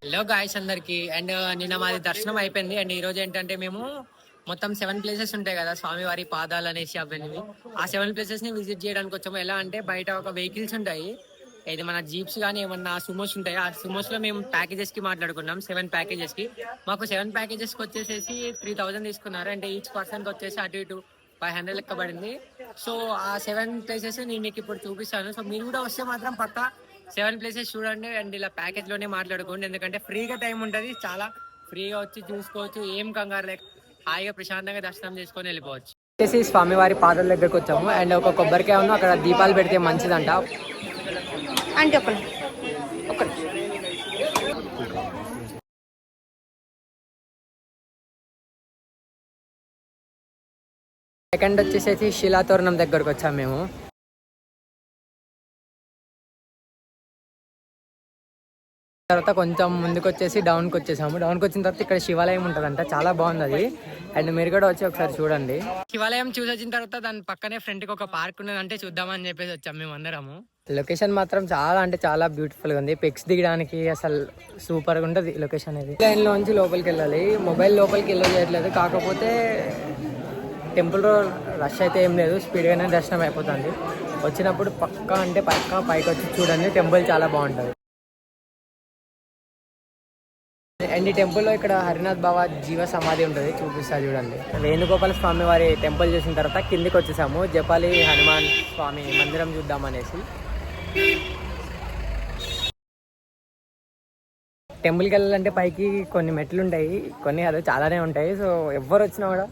Hello guys అందరికి. And నిన్న మాది దర్శనం అయిపోయింది. అండ్ ఈ రోజు ఏంటంటే మేము మొత్తం 7 ప్లేసెస్ ఉంటాయి కదా స్వామివారి పాదాలు అనేసి అవన్నీ. ఆ 7 ప్లేసెస్ ని విజిట్ చేయడానికి వచ్చాము. ఎలా అంటే బయట ఒక వెహికల్స్ ఉంటాయి, ఇది మన జీప్స్ కానీ ఏమన్నా సుమోస్ ఉంటాయి. ఆ సుమోస్ లో మేము ప్యాకేజెస్ కి మాట్లాడుకున్నాం. 7 ప్యాకేజెస్ కి మాకు 7 ప్యాకేజెస్ కి వచ్చేసేసి 3000 తీసుకున్నారు. అంటే ఈచ్ పర్సన్ కి వచ్చేసి అటు ఇటు 500 లెక్క పడింది. సో ఆ 7 ప్లేసెస్ నేను మీకు ఇప్పుడు చూపిస్తాను. సో మీరు కూడా వస్తే మాత్రం పక్కా 7 ప్లేసెస్ చూడండి. అండ్ ఇలా ప్యాకేజ్ లోనే మాట్లాడుకోండి, ఎందుకంటే ఫ్రీగా టైం ఉంటుంది. చాలా ఫ్రీగా వచ్చి చూసుకోవచ్చు, ఏం కంగారు లేక హాయిగా ప్రశాంతంగా దర్శనం చేసుకొని వెళ్ళిపోవచ్చు. వచ్చేసి స్వామివారి పాదాల దగ్గరకు వచ్చాము. అండ్ ఒక కొబ్బరికాయ ఉన్న అక్కడ దీపాలు పెడితే మంచిదంట. అంటే సెకండ్ వచ్చేసి శిలాతోరణం దగ్గరకు వచ్చాము మేము. తర్వాత కొంచెం ముందుకు వచ్చేసి డౌన్కి వచ్చేసాము. డౌన్కి వచ్చిన తర్వాత ఇక్కడ శివాలయం ఉంటుందంట, చాలా బాగుంది అది. అండ్ మీరు కూడా వచ్చి ఒకసారి చూడండి. శివాలయం చూసి వచ్చిన తర్వాత దాని పక్కనే ఫ్రంట్ కి ఒక పార్క్ ఉన్నది, అంటే చూద్దామని చెప్పేసి వచ్చాము మేము అందరము. లొకేషన్ మాత్రం చాలా అంటే చాలా బ్యూటిఫుల్ గా ఉంది. పిక్స్ దిగడానికి అసలు సూపర్ గా ఉంటుంది లొకేషన్. ఇది లైన్ లోంచి లోపలికి వెళ్ళాలి. మొబైల్ లోపలికి వెళ్ళలేదు, కాకపోతే టెంపుల్ రష్ అయితే ఏం లేదు, స్పీడ్ గానే దర్శనం అయిపోతుంది. వచ్చినప్పుడు పక్కా పైకి వచ్చి చూడండి, టెంపుల్ చాలా బాగుంటుంది. అండ్ ఈ టెంపుల్లో ఇక్కడ హరినాథ్ బాబా జీవ సమాధి ఉంటుంది, చూపిస్తా చూడండి. వేణుగోపాల స్వామి వారి టెంపుల్ చూసిన తర్వాత కిందికి వచ్చేసాము. జపాలి హనుమాన్ స్వామి మందిరం చూద్దామనేసి. టెంపుల్కి వెళ్ళాలంటే పైకి కొన్ని మెట్లు ఉంటాయి, కొన్ని అదే చాలానే ఉంటాయి. సో ఎవరు వచ్చినా కూడా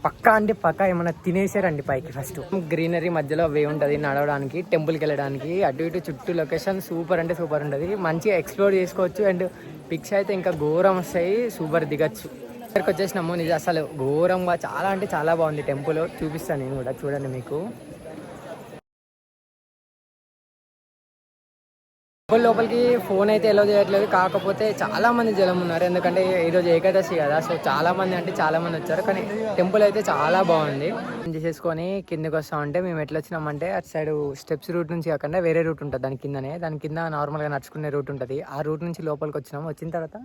పక్కా ఏమన్నా తినేసారండి పైకి. ఫస్ట్ గ్రీనరీ మధ్యలో వే ఉంటుంది నడవడానికి, టెంపుల్కి వెళ్ళడానికి. అటు ఇటు చుట్టూ లొకేషన్ సూపర్ అంటే సూపర్ ఉంటుంది, మంచిగా ఎక్స్ప్లోర్ చేసుకోవచ్చు. అండ్ పిక్స్ అయితే ఇంకా ఘోరం వస్తాయి, సూపర్ దిగచ్చు. ఇక్కడికి వచ్చేసినాము. నిజం అసలు ఘోరంగా చాలా అంటే చాలా బాగుంది టెంపుల్, చూపిస్తాను నేను కూడా, చూడండి మీకు. టెంపుల్ లోపలికి ఫోన్ అయితే ఎలో చేయట్లేదు, కాకపోతే చాలా మంది జనం ఉన్నారు, ఎందుకంటే ఈరోజు ఏకాదశి కదా. సో చాలా మంది వచ్చారు, కానీ టెంపుల్ అయితే చాలా బాగుంది. చేసేసుకొని కిందకి వస్తామంటే మేము ఎట్లా వచ్చినామంటే అటు సైడ్ స్టెప్స్ రూట్ నుంచి కాకుండా వేరే రూట్ ఉంటుంది దాని కింద నార్మల్గా నడుచుకునే రూట్ ఉంటుంది. ఆ రూట్ నుంచి లోపలికి వచ్చినాము. వచ్చిన తర్వాత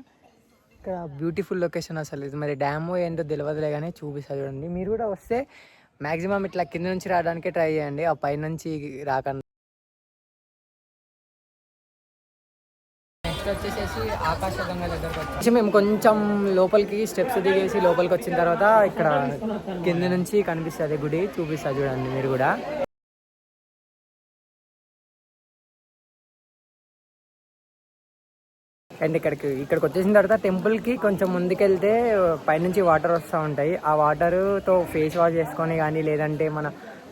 ఇక్కడ బ్యూటిఫుల్ లొకేషన్ అసలు. ఇది మరి డ్యామ్ ఏంటో తెలియదులే కానీ చూపిస్తా చూడండి. మీరు కూడా వస్తే మ్యాక్సిమం ఇట్లా కింద నుంచి రావడానికే ట్రై చేయండి, ఆ పై నుంచి రాకండి. వచ్చేసేసి ఆకాశగంగా దగ్గరకు వచ్చి మేము కొంచెం లోపలికి స్టెప్స్ దిగేసి లోపలికి వచ్చిన తర్వాత ఇక్కడ కింద నుంచి కనిపిస్తుంది గుడి, చూపిస్తా చూడండి మీరు కూడా. అండ్ ఇక్కడికి వచ్చేసిన తర్వాత టెంపుల్కి కొంచెం ముందుకెళ్తే పైనుంచి వాటర్ వస్తూ ఉంటాయి. ఆ వాటర్తో ఫేస్ వాష్ చేసుకొని కానీ, లేదంటే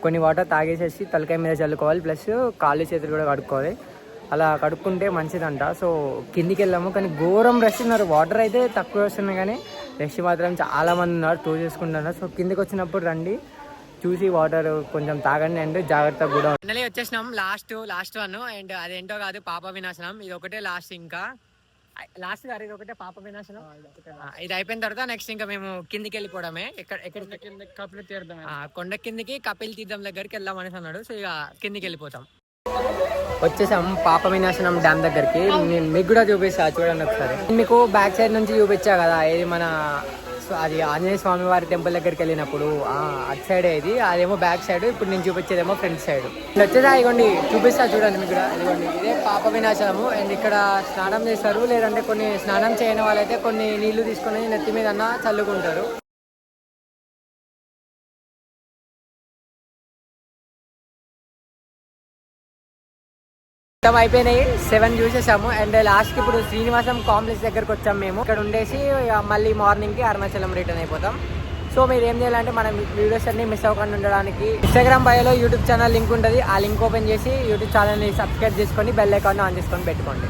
కొన్ని వాటర్ తాగేసేసి తలకాయ మీద చల్లుకోవాలి, ప్లస్ కాళ్ళు చేతులు కూడా కడుక్కోవాలి. అలా కడుక్కుంటే మంచిదంట. సో కిందికి వెళ్ళాము, కానీ ఘోరం రష్ ఉన్నారు. వాటర్ అయితే తక్కువ వస్తున్నాయి, కానీ రష్ మాత్రం చాలా మంది ఉన్నారు, టూ చేసుకుంటున్నారు. సో కిందికి వచ్చినప్పుడు రండి, చూసి వాటర్ కొంచెం తాగండి అండ్ జాగ్రత్తగా కూడా. ఫైనలీ వచ్చేసినాం లాస్ట్ వన్. అండ్ అదేంటో కాదు, పాప వినాశనం. ఇది ఒకటే లాస్ట్, ఇంకా లాస్ట్ గారు ఇది ఒకటే పాప వినాశనం. ఇది అయిపోయిన తర్వాత నెక్స్ట్ ఇంకా మేము కిందికి వెళ్ళిపోవడమే. కొండ కిందికి కపిల్ తీర్థం దగ్గరికి వెళ్దాం అనేసి అన్నాడు. సో ఇక కిందికి వెళ్ళిపోతాం. వచ్చేసాం పాప వినాశనం డ్యామ్ దగ్గరికి. మీకు కూడా చూపిస్తా చూడండి ఒకసారి. మీకు బ్యాక్ సైడ్ నుంచి చూపించా కదా, ఇది అది ఆంజనేయ స్వామి వారి టెంపుల్ దగ్గరికి వెళ్ళినప్పుడు అటు సైడ్ ఇది, అదేమో బ్యాక్ సైడ్. ఇప్పుడు నేను చూపించేదేమో ఫ్రంట్ సైడ్. వచ్చేసా ఇగోండి, చూపిస్తా చూడండి మీకు కూడా. ఇదిగోండి ఇదే పాప వినాశనము. అండ్ ఇక్కడ స్నానం చేస్తారు, లేదంటే కొన్ని స్నానం చేయని వాళ్ళైతే కొన్ని నీళ్లు తీసుకొని నెత్తి మీద చల్లుకుంటారు. అయిపోయినాయి, 7 చూసేసాము. అండ్ లాస్ట్కి ఇప్పుడు శ్రీనివాసం కాంప్లెక్స్ దగ్గరకు వచ్చాము మేము. ఇక్కడ ఉండేసి మళ్ళీ మార్నింగ్కి అరుణాచలం రిటర్న్ అయిపోతాం. సో మీరు ఏం చేయాలంటే మన వీడియోస్ అన్ని మిస్ అవ్వకుండా ఉండడానికి ఇన్స్టాగ్రామ్ బయోలో యూట్యూబ్ ఛానల్ లింక్ ఉంటుంది, ఆ లింక్ ఓపెన్ చేసి యూట్యూబ్ ఛానల్ని సబ్స్క్రైబ్ చేసుకొని బెల్ ఐకాన్ ఆన్ చేసుకొని పెట్టుకోండి.